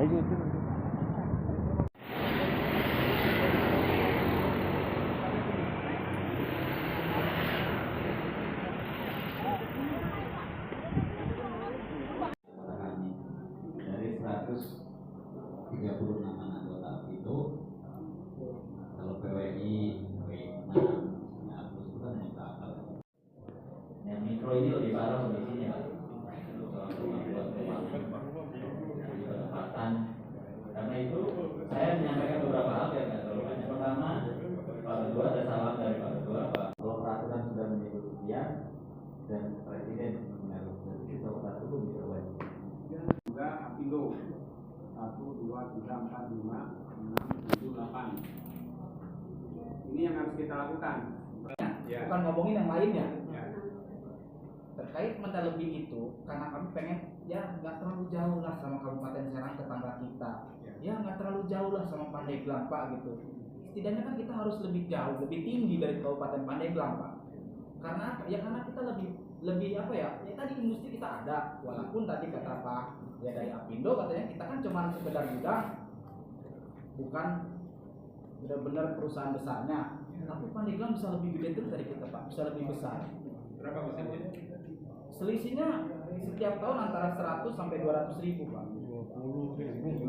Dari 136 anggota itu, kalau PWI, PWI 6, hapus itu kan hanya berapa? Yang mikro ini lebih parah kondisinya, Pak. Pendapatan. Karena itu saya menyampaikan beberapa hal yang nggak terlalu banyak. Pertama, Pak Ketua, ada salam dari Pak Ketua, Pak. Kalau peraturan sudah menyebut sekian dan Presiden mengatur itu satu bisa wajib. Juga Apindo 1, 2, 3, 4, 5, 6, 7, 8. Ini yang harus kita lakukan. Ya. Bukan ngomongin yang lainnya. Ya. Terkait mental lebih itu, karena kami pengen ya nggak terlalu jauh lah sama Kabupaten Serang tetangga kita. Ya nggak terlalu jauh lah sama Pandeglang, Pak, gitu. Setidaknya kan kita harus lebih jauh, lebih tinggi dari Kabupaten Pandeglang, Pak. Karena kita lebih apa ya? Ya tadi industri kita ada, walaupun tadi kata Pak ya dari Apindo katanya kita kan cuma sekedar gudang, bukan benar-benar perusahaan besarnya. Tapi Pandeglang bisa lebih gede terus dari kita, Pak, bisa lebih besar. Berapa persennya? Selisihnya setiap tahun antara 100 sampai 200 ribu, Pak. 20 ribu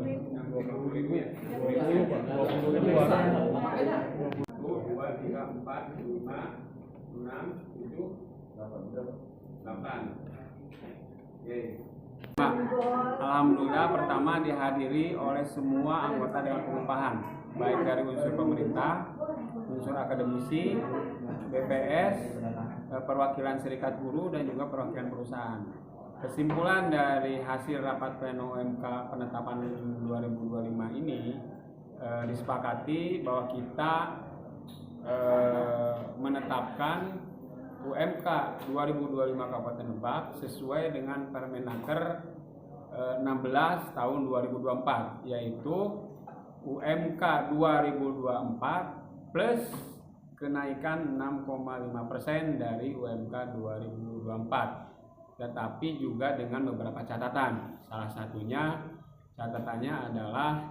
ya? 20 Pak. Makanya 1, 2, 3, 4, 5, 6, 7, 8. Oke. Alhamdulillah pertama dihadiri oleh semua anggota Dewan Pengupahan, baik dari unsur pemerintah, unsur akademisi, BPS, perwakilan serikat buruh dan juga perwakilan perusahaan. Kesimpulan dari hasil rapat pleno UMK penetapan 2025 ini disepakati bahwa kita menetapkan UMK 2025 Kabupaten Lebak sesuai dengan Permenaker 16 tahun 2024, yaitu UMK 2024 plus kenaikan 6,5% dari UMK 2024. Tetapi juga dengan beberapa catatan. Salah satunya catatannya adalah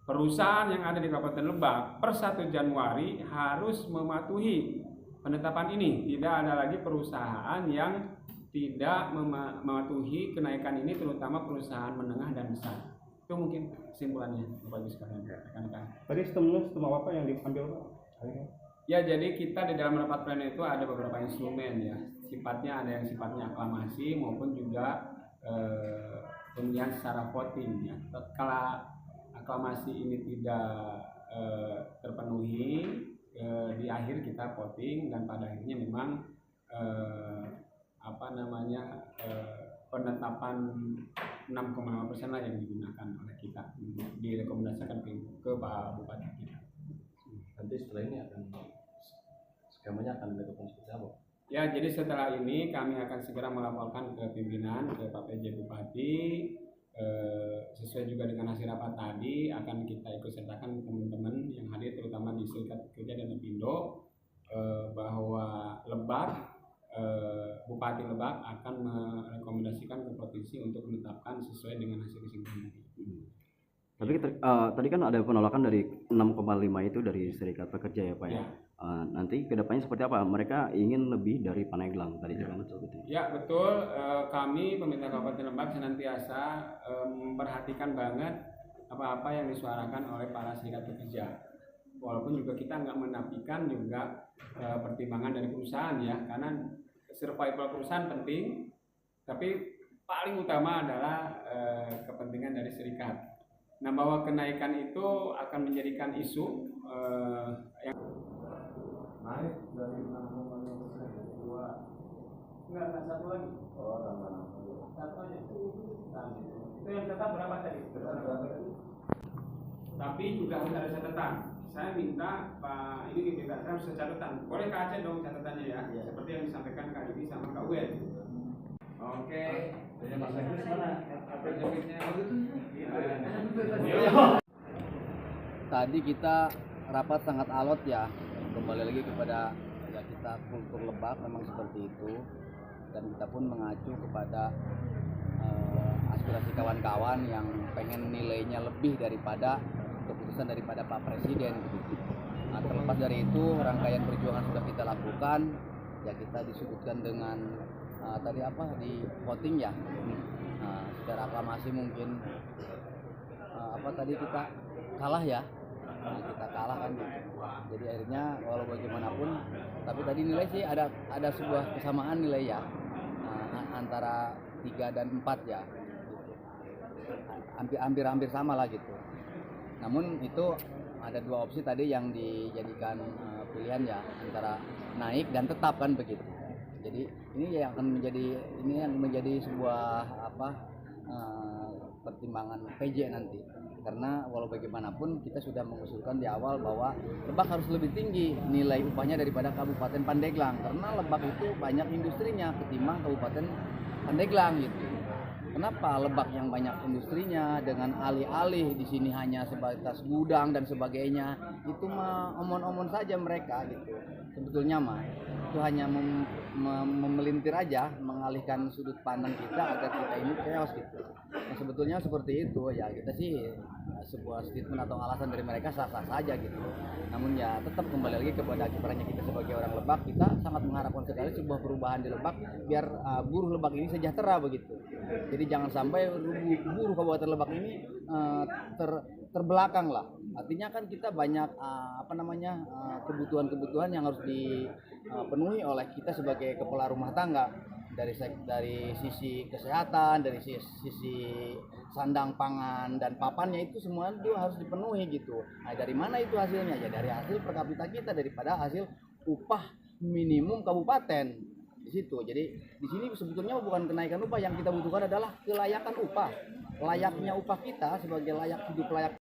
perusahaan yang ada di Kabupaten Lebak per 1 Januari harus mematuhi penetapan ini. Tidak ada lagi perusahaan yang tidak mematuhi kenaikan ini, terutama perusahaan menengah dan besar. Itu mungkin kesimpulannya, Bapak Ibu sekalian, rekan-rekan. Tadi sistem apa yang diambil, Pak? Ya, jadi kita di dalam rapat pleno itu ada beberapa instrumen ya. Sifatnya ada yang sifatnya aklamasi maupun juga pemilihan secara voting ya. Tatkala aklamasi ini tidak terpenuhi, di akhir kita voting dan pada akhirnya memang penetapan 6,5% lah yang digunakan oleh kita, direkomendasikan ke Pak Bupati kita. Nanti setelah ini skemanya akan dilakukan seperti apa? Ya, jadi setelah ini kami akan segera melaporkan ke pimpinan, ke Pak PJ Bupati, sesuai juga dengan hasil rapat tadi akan kita ikut sertakan teman-teman yang hadir terutama di Serikat Pekerja dan Apindo, bahwa Lebak, Bupati Lebak akan merekomendasikan ke provinsi untuk menetapkan sesuai dengan hasil kesimpulan tadi. Tapi tadi kan ada penolakan dari 6,5 itu dari Serikat Pekerja ya, Pak ya. Nanti kedepannya seperti apa? Mereka ingin lebih dari Pandeglang tadi kan seperti itu. Ya betul, kami pemerintah Kabupaten Lebak senantiasa memperhatikan banget apa-apa yang disuarakan oleh para serikat pekerja. Walaupun juga kita nggak menafikan juga pertimbangan dari perusahaan ya, karena survival perusahaan penting, tapi paling utama adalah kepentingan dari serikat. Nah, bahwa kenaikan itu akan menjadikan isu yang naik dari 6,5% enggak satu lagi. Oh, tambah 60. Satu aja. Itu yang tetap berapa tadi? Tapi juga harus ada catatan. Saya minta Pak ini diminta saya harus catatan. Boleh Kak Aceh dong catatannya ya. Seperti yang disampaikan Kak Ibi sama Kak Wen. Oke. Mas Agus mana? Tadi kita rapat sangat alot ya, kembali lagi kepada ya kita kultur Lebak memang seperti itu, dan kita pun mengacu kepada aspirasi kawan-kawan yang pengen nilainya lebih daripada keputusan daripada Pak Presiden gitu. Nah, terlepas dari itu, rangkaian perjuangan sudah kita lakukan, ya kita disudutkan dengan tadi apa di voting ya, secara aklamasi mungkin apa tadi kita kalah ya, kita kalah kan gitu. Jadi akhirnya walau bagaimanapun, tapi tadi nilai sih ada sebuah kesamaan nilai ya, antara 3 dan 4 ya, gitu. Hampir sama lah gitu. Namun itu ada 2 opsi tadi yang dijadikan pilihan ya, antara naik dan tetap kan begitu. Jadi ini yang akan menjadi sebuah pertimbangan PJ nanti, karena walau bagaimanapun kita sudah mengusulkan di awal bahwa Lebak harus lebih tinggi nilai upahnya daripada Kabupaten Pandeglang, karena Lebak itu banyak industrinya ketimbang Kabupaten Pandeglang gitu. Kenapa Lebak yang banyak industrinya dengan alih-alih di sini hanya sebatas gudang dan sebagainya, itu mah omon-omon saja mereka gitu. Sebetulnya mah itu hanya memelintir aja, mengalihkan sudut pandang kita agar kita ini chaos gitu. Nah, sebetulnya seperti itu ya, kita sih sebuah statement atau alasan dari mereka sah-sah saja gitu. Namun ya tetap kembali lagi kepada kiprahnya kita sebagai orang Lebak, kita sangat mengharapkan sekali sebuah perubahan di Lebak biar buruh Lebak ini sejahtera begitu. Jadi jangan sampai buruh Kabupaten Lebak ini terbelakang lah. Artinya kan kita banyak kebutuhan-kebutuhan yang harus dipenuhi oleh kita sebagai kepala rumah tangga, dari sisi kesehatan, dari sisi sandang pangan dan papannya, itu semua itu harus dipenuhi gitu. Nah, dari mana itu hasilnya? Ya dari hasil per kapita kita, daripada hasil upah minimum kabupaten di situ. Jadi di sini sebetulnya bukan kenaikan upah, yang kita butuhkan adalah kelayakan upah. Layaknya upah kita sebagai layak hidup layak